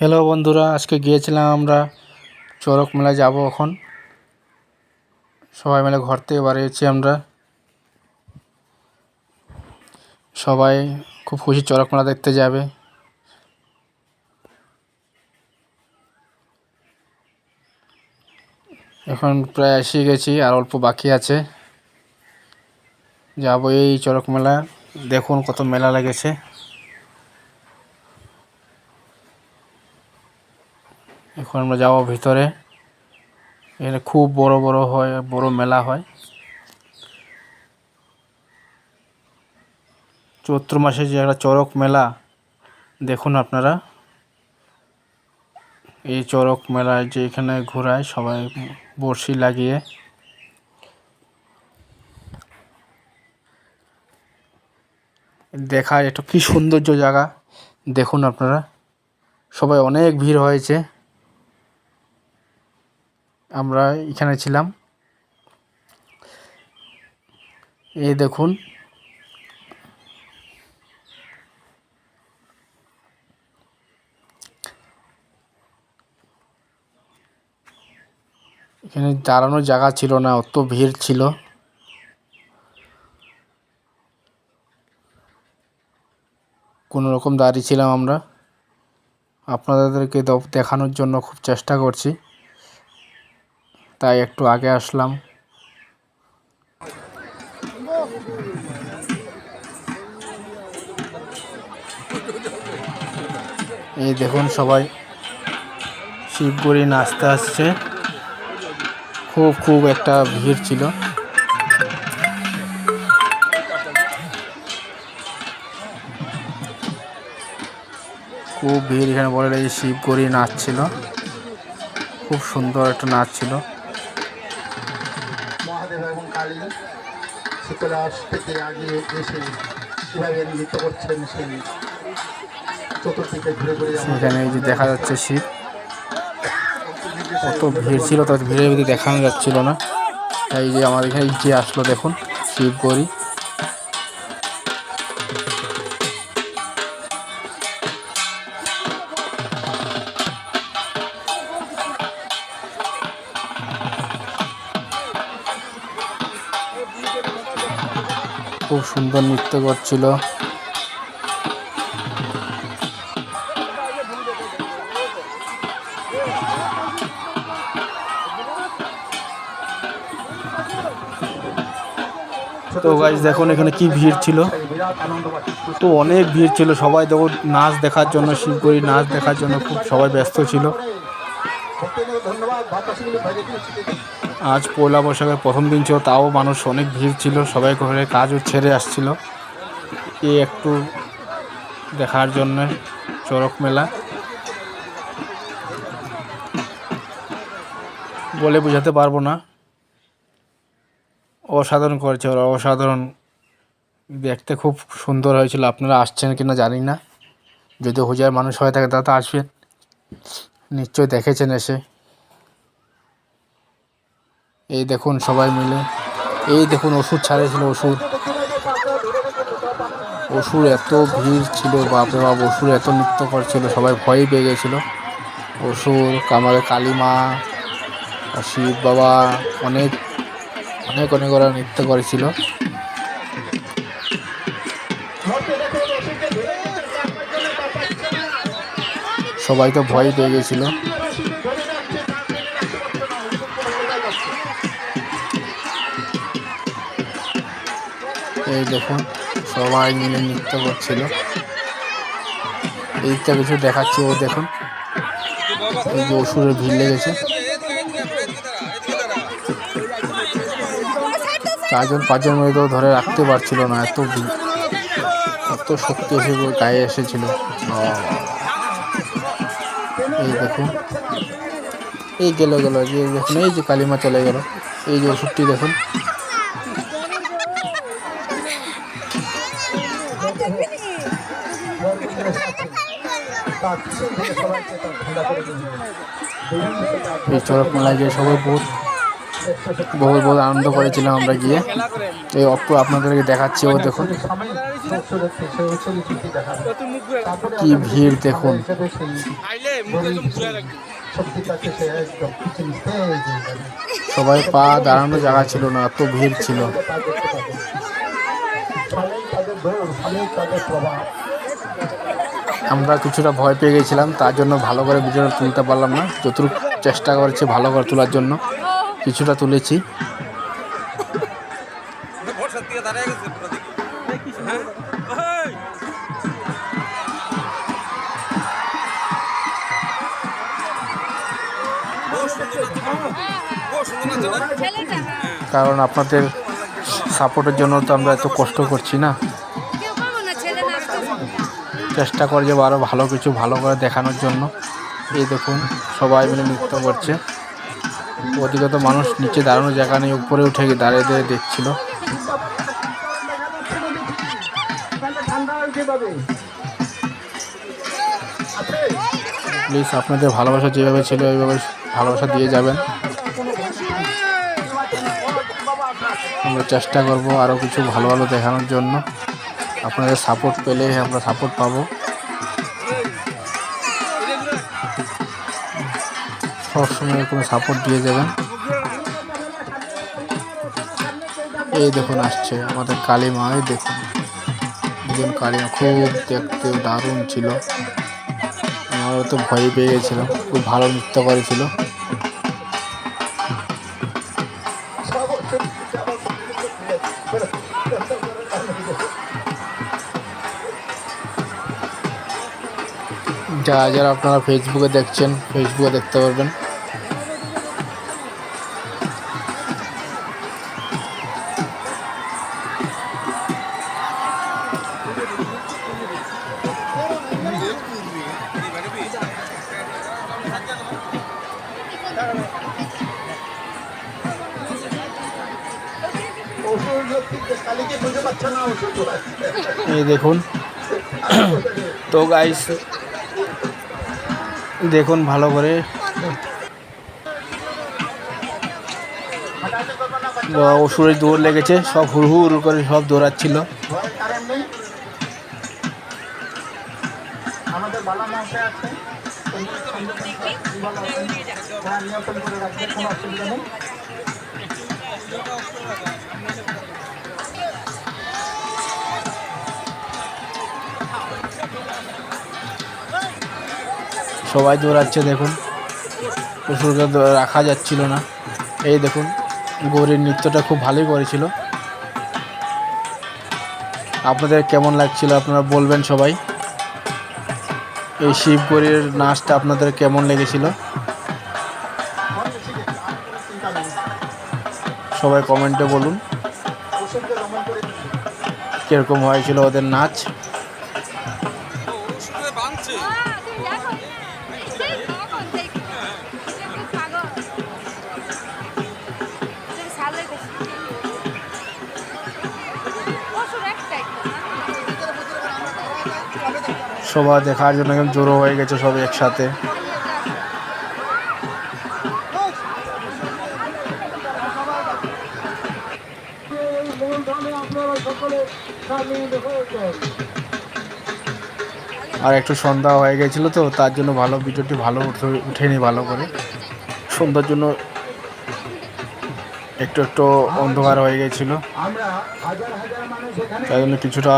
Hello বন্ধুরা, আজকে গিয়েছিলাম আমরা চড়ক মেলায় যাব। এখন সবাই মিলে ঘর থেকে বেরিয়েছি আমরা সবাই, খুব খুশি চড়ক মেলা দেখতে যাবে। এখন প্রায় এসে গেছি, আর অল্প বাকি আছে, যাব এই চড়ক মেলা। দেখুন কত মেলা লেগেছে। এখন আমরা যাব ভিতরে। এখানে খুব বড় বড় হয়, বড় মেলা হয়। চৈত্র মাসে যে একটা চড়ক মেলা, দেখুন আপনারা। এই চড়ক মেলায় যে এখানে ঘোরায় সবাই বড়শি লাগিয়ে। দেখার একটু কি সৌন্দর্য জায়গা, দেখুন আপনারা। সবাই অনেক ভিড় হয়েছে, আমরা এখানে ছিলাম। এই দেখুন, এখানে দাঁড়ানোর জায়গা ছিল না, অত ভিড় ছিল। কোনো রকম দাঁড়িয়েছিলাম আমরা, আপনাদেরকে দেখানোর জন্য খুব চেষ্টা করছি, তাই একটু আগে আসলাম। এই দেখুন সবাই শিবগড়ি নাচতে আসছে, খুব একটা ভিড় ছিল। খুব ভিড় এখানে, বলে এই শিবগড়ি নাচ ছিল, খুব সুন্দর একটা নাচ ছিল। মহাদেব এবং কালী শীতলাস থেকে আগে এসে কীভাবে নৃত্য করছেন সেই চতুর্দিকে ঘুরে ঘুরে সেখানে এই যে দেখা যাচ্ছে শিব, অত ভিড় ছিল, তার ভিড়ের ভিতরে দেখানো যাচ্ছিল না। তাই যে আমার এখানে যে আসলো, দেখুন শিবগড়ি। খুব সুন্দর নৃত্য করছিল। তো গাইস দেখুন এখানে কি ভিড় ছিল, তো অনেক ভিড় ছিল। সবাই দেখুন নাচ দেখার জন্য, শিবগড়ি নাচ দেখার জন্য খুব সবাই ব্যস্ত ছিল। আজ পয়লা বৈশাখের প্রথম দিন ছিল, তাও মানুষ অনেক ভিড় ছিল। সবাই ঘরে কাজও ছেড়ে আসছিল এই একটু দেখার জন্য চড়ক মেলা। বলে বোঝাতে পারবো না, অসাধারণ করেছে ওরা, অসাধারণ। দেখতে খুব সুন্দর হয়েছিল। আপনারা আসছেন কিনা জানি না, যদি হুজার মানুষ হয়ে থাকে তারা তো আসবেন, নিশ্চয়ই দেখেছেন এসে। এই দেখুন সবাই মিলে, এই দেখুন অসুর ছাড়িয়েছিল, অসুর এত ভিড় ছিল, বাপরে বাপ, অসুর এত নৃত্য করছিল, সবাই ভয়ই পেয়ে গেছিলো। অসুর, কামারে কালীমা, শিব বাবা, অনেক অনেক অনেক ওরা নৃত্য করেছিল। সবাই তো ভয় পেয়ে গেছিল। এই দেখুন সবাই মিলে নৃত্য করছিল। এইটা কিছু দেখাচ্ছি, ও দেখুন এই যে অসুরের ভিড় লেগেছে। 4-5 মিনিট ধরে রাখতে পারছিল না, এত ভিড়, এত শক্তি এসে গায়ে এসেছিল। এই দেখুন, এই গেল যে দেখুন, এই যে কালিমা চলে গেল, এই যে ওষুধটি দেখুন। এই চড়ক মেলায় গিয়ে সবাই বহুত বহুত বহুত আনন্দ করেছিলাম আমরা গিয়ে। এই অপ্পু আপনাদেরকে দেখাচ্ছি, ও দেখুন কি ভিড় দেখুন। সবাই পা দাঁড়ানো জায়গা ছিল না, এত ভিড় ছিল। আমরা কিছুটা ভয় পেয়ে গেছিলাম, তার জন্য ভালো করে ভিডিওটা তুলতে পারলাম না। যতটুকু চেষ্টা করেছি ভালো করে তোলার জন্য কিছুটা তুলেছি। কারণ আপনাদের সাপোর্টের জন্য তো আমরা এত কষ্ট করছি না, চেষ্টা করে যে আরও ভালো কিছু ভালো করে দেখানোর জন্য। এই দেখুন সবাই মিলে নৃত্য করছে। ওদিকে তো মানুষ নিচে দাঁড়ানো জায়গা নেই, উপরে উঠে গিয়ে দাঁড়িয়ে দাঁড়িয়ে দেখছিল। প্লিজ আপনাদের ভালোবাসা যেভাবে ছিল ওইভাবে ভালোবাসা দিয়ে যাবেন। আমরা চেষ্টা করব আরও কিছু ভালো ভালো দেখানোর জন্য। আপনাদের সাপোর্ট পেলে আমরা সাপোর্ট পাবো। সবসময় কোনো সাপোর্ট দিয়ে যাবেন। এই দেখুন আসছে আমাদের কালীমা, এই দেখুন দুজন কালীমা, খুব দেখতে দারুণ ছিল। আমারও তো ভয় পেয়ে গেছিলাম, খুব ভালো নৃত্য করেছিল। যারা যারা আপনারা ফেসবুকে দেখছেন, ফেসবুকে দেখতে পারবেন। এই দেখুন তো গাইস, দেখুন ভালো করে অসুরের দৌড় লেগেছে, সব হুড় হুড় করে সব দৌড়াচ্ছিল। আমাদের বালা মহাশয় আছে, নিয়ন্ত্রণ করে রাখবে, কোনো অসুবিধা নেই। সবাই দৌড়াচ্ছে দেখুন, অসুরকে রাখা যাচ্ছিল না। এই দেখুন গৌরীর নৃত্যটা খুব ভালোই করেছিল। আপনাদের কেমন লাগছিল আপনারা বলবেন সবাই। এই শিব গৌরীর নাচটা আপনাদের কেমন লেগেছিল সবাই কমেন্টে বলুন, কীরকম হয়েছিল ওদের নাচ। সবাই দেখার জন্য একদম জড়ো হয়ে গেছে সব একসাথে। আর একটু সন্ধ্যা হয়ে গেছিলো তো, তার জন্য ভালো ভিডিওটি ভালো উঠেনি ভালো করে। সন্ধ্যার জন্য একটু একটু অন্ধকার হয়ে গেছিল, তাই জন্য কিছুটা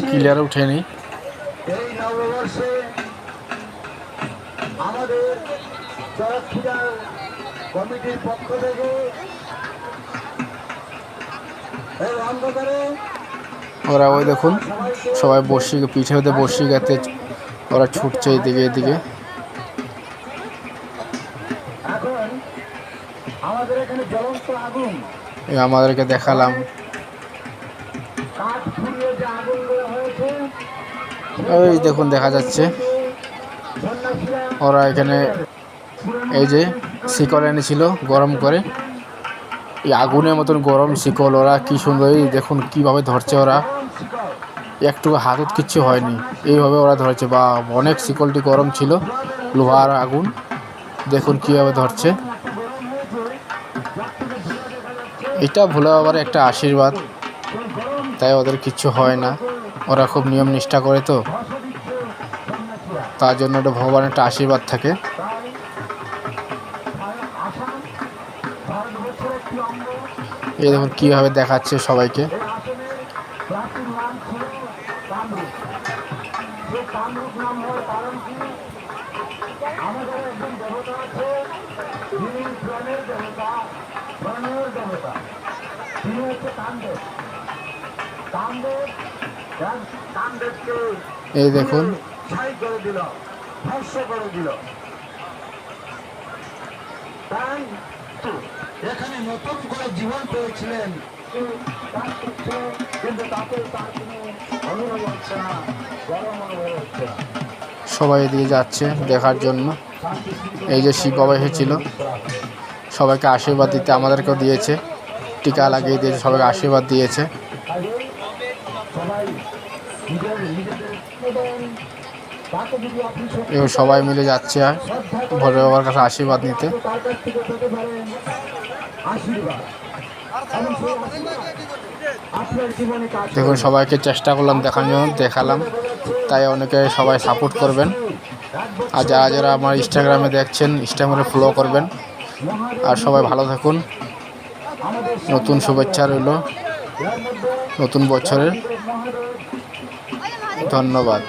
ক্লিয়ার উঠেনি। এই নববর্ষে আমাদের চরক্ষীরা কমিটির পক্ষ থেকে এই অন্ধকারে ওরা ওই দেখুন সবাই বসি পিঠে হতে বসি গাতে ওরা ছুটছে এদিকে এদিকে। এখন আমাদের এখানে জ্বলন্ত আগুন, আমাদেরকে দেখালাম কাঠ ফুরিয়ে যে আগুনগুলো হয়েছে, ওই দেখুন দেখা যাচ্ছে ওরা এখানে এই যে শিকল এনেছিল গরম করে, এই আগুনের মতন গরম শিকল, ওরা কি সুন্দর দেখুন কিভাবে ধরছে। ওরা একটু হাতত কিচ্ছু হয়নি, এইভাবে ওরা ধরেছে। বা অনেক শিকলটি গরম ছিল, লোহার আগুন, দেখুন কিভাবে ধরছে। এটা ভোলে বাবার একটা আশীর্বাদ, তাই ওদের কিচ্ছু হয় না। ওরা খুব নিয়ম নিষ্ঠা করে, তো তার জন্য ওটা ভগবানের একটা আশীর্বাদ থাকে। এই দেখুন কীভাবে দেখাচ্ছে সবাইকে। এই দেখুন এখানে নতুন করে জীবন পেয়েছিলেন, কিন্তু তাতে তার কোনো অনুভব হচ্ছে না, গরম অনুভব হচ্ছে না। সবাই এদিকে যাচ্ছে দেখার জন্য। এই যে শিব বাবা এসেছিল সবাইকে আশীর্বাদ দিতে, আমাদেরকেও দিয়েছে, টিকা লাগিয়ে দিয়েছে, সবাইকে আশীর্বাদ দিয়েছে। এবং সবাই মিলে যাচ্ছে আর ভোলে বাবার কাছে আশীর্বাদ নিতে। দেখুন সবাইকে চেষ্টা করলাম দেখানোর জন্য, দেখালাম, তাই অনেকে সবাই সাপোর্ট করবেন। আর যারা যারা আমার ইনস্টাগ্রামে দেখছেন, ইনস্টাগ্রামে ফলো করবেন। আর সবাই ভালো থাকুন। নতুন শুভেচ্ছা রইল নতুন বছরের। ধন্যবাদ।